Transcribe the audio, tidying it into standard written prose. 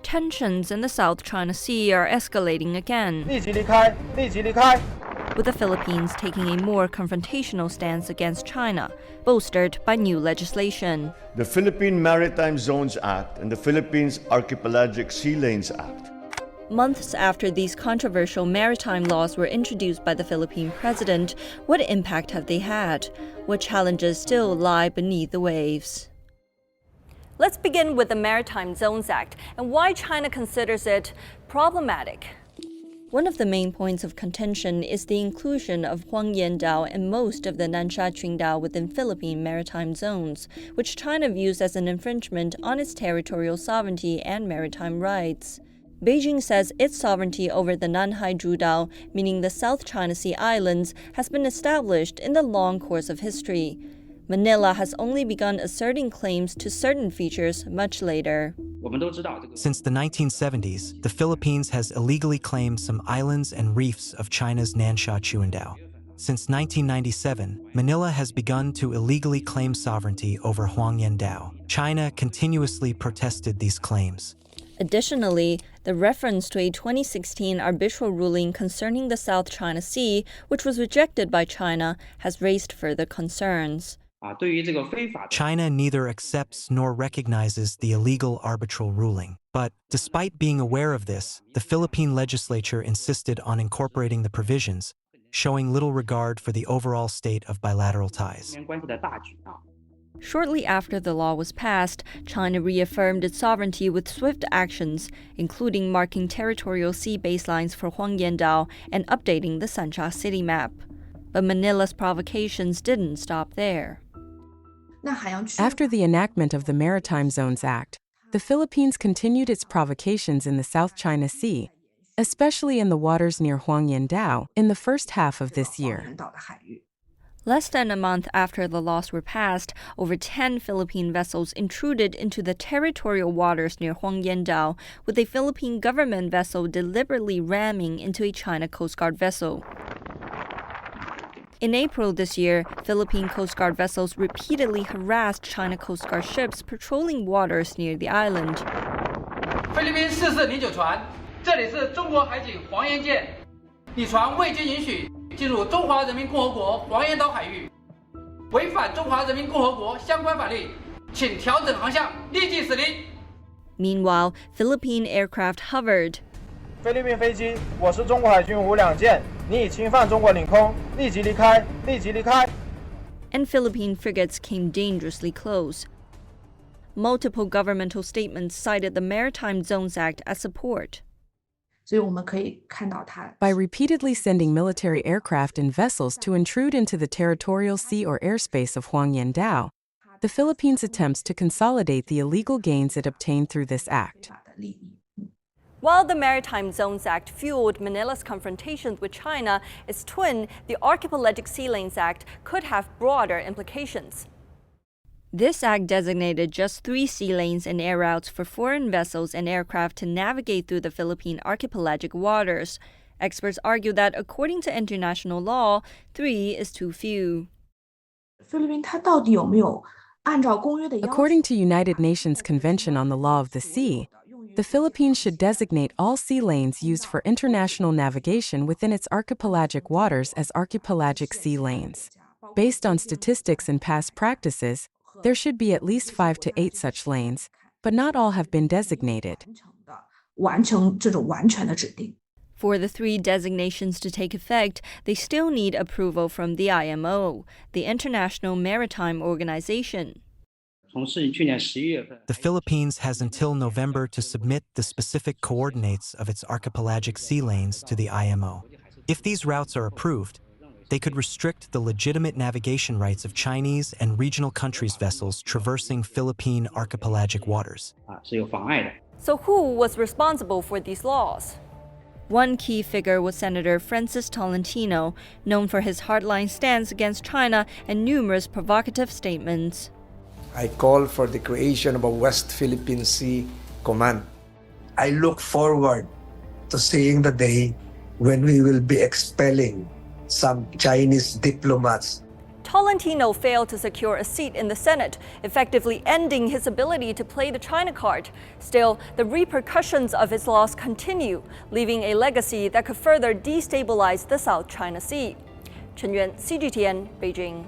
Tensions in the South China Sea are escalating again, 立即离开，立即离开。 with the Philippines taking a more confrontational stance against China, bolstered by new legislation. The Philippine Maritime Zones Act and the Philippines Archipelagic Sea Lanes Act. Months after these controversial maritime laws were introduced by the Philippine president, what impact have they had? What challenges still lie beneath the waves? Let's begin with the Maritime Zones Act and why China considers it problematic. One of the main points of contention is the inclusion of Huangyan Dao and most of the Nansha Qingdao within Philippine maritime zones, which China views as an infringement on its territorial sovereignty and maritime rights. Beijing says its sovereignty over the Nanhai Zhudao, meaning the South China Sea islands, has been established in the long course of history. Manila has only begun asserting claims to certain features much later. Since the 1970s, the Philippines has illegally claimed some islands and reefs of China's Nansha Qingdao. Since 1997, Manila has begun to illegally claim sovereignty over Huangyan Dao. China continuously protested these claims. Additionally, the reference to a 2016 arbitral ruling concerning the South China Sea, which was rejected by China, has raised further concerns. China neither accepts nor recognizes the illegal arbitral ruling. But despite being aware of this, the Philippine legislature insisted on incorporating the provisions, showing little regard for the overall state of bilateral ties. Shortly after the law was passed, China reaffirmed its sovereignty with swift actions, including marking territorial sea baselines for Huangyan Dao and updating the Sansha city map. But Manila's provocations didn't stop there. After the enactment of the Maritime Zones Act, the Philippines continued its provocations in the South China Sea, especially in the waters near Huangyan Dao, in the first half of this year. Less than a month after the laws were passed, over 10 Philippine vessels intruded into the territorial waters near Huangyan Dao, with a Philippine government vessel deliberately ramming into a China Coast Guard vessel. In April this year, Philippine Coast Guard vessels repeatedly harassed China Coast Guard ships patrolling waters near the island. 菲律宾4409船，这里是中国海警黄岩舰，你船未经允许进入中华人民共和国黄岩岛海域，违反中华人民共和国相关法律，请调整航向，立即驶离。 Meanwhile, Philippine aircraft hovered. 菲律宾飞机，我是中国海军五两舰，你已侵犯中国领空，立即离开，立即离开。 And Philippine frigates came dangerously close. Multiple governmental statements cited the Maritime Zones Act as support. By repeatedly sending military aircraft and vessels to intrude into the territorial sea or airspace of Huangyan Dao, the Philippines attempts to consolidate the illegal gains it obtained through this act. While the Maritime Zones Act fueled Manila's confrontations with China, its twin, the Archipelagic Sea Lanes Act, could have broader implications. This act designated just 3 sea lanes and air routes for foreign vessels and aircraft to navigate through the Philippine archipelagic waters. Experts argue that, according to international law, 3 is too few. According to United Nations Convention on the Law of the Sea, the Philippines should designate all sea lanes used for international navigation within its archipelagic waters as archipelagic sea lanes. Based on statistics and past practices, there should be at least 5 to 8 such lanes, but not all have been designated. For the 3 designations to take effect, they still need approval from the IMO, the International Maritime Organization. The Philippines has until November to submit the specific coordinates of its archipelagic sea lanes to the IMO. If these routes are approved, they could restrict the legitimate navigation rights of Chinese and regional countries' vessels traversing Philippine archipelagic waters. So who was responsible for these laws? One key figure was Senator Francis Tolentino, known for his hardline stance against China and numerous provocative statements. I call for the creation of a West Philippine Sea Command. I look forward to seeing the day when we will be expelling some Chinese diplomats. Tolentino failed to secure a seat in the Senate, effectively ending his ability to play the China card. Still, the repercussions of his loss continue, leaving a legacy that could further destabilize the South China Sea. Chen Yuan, CGTN, Beijing.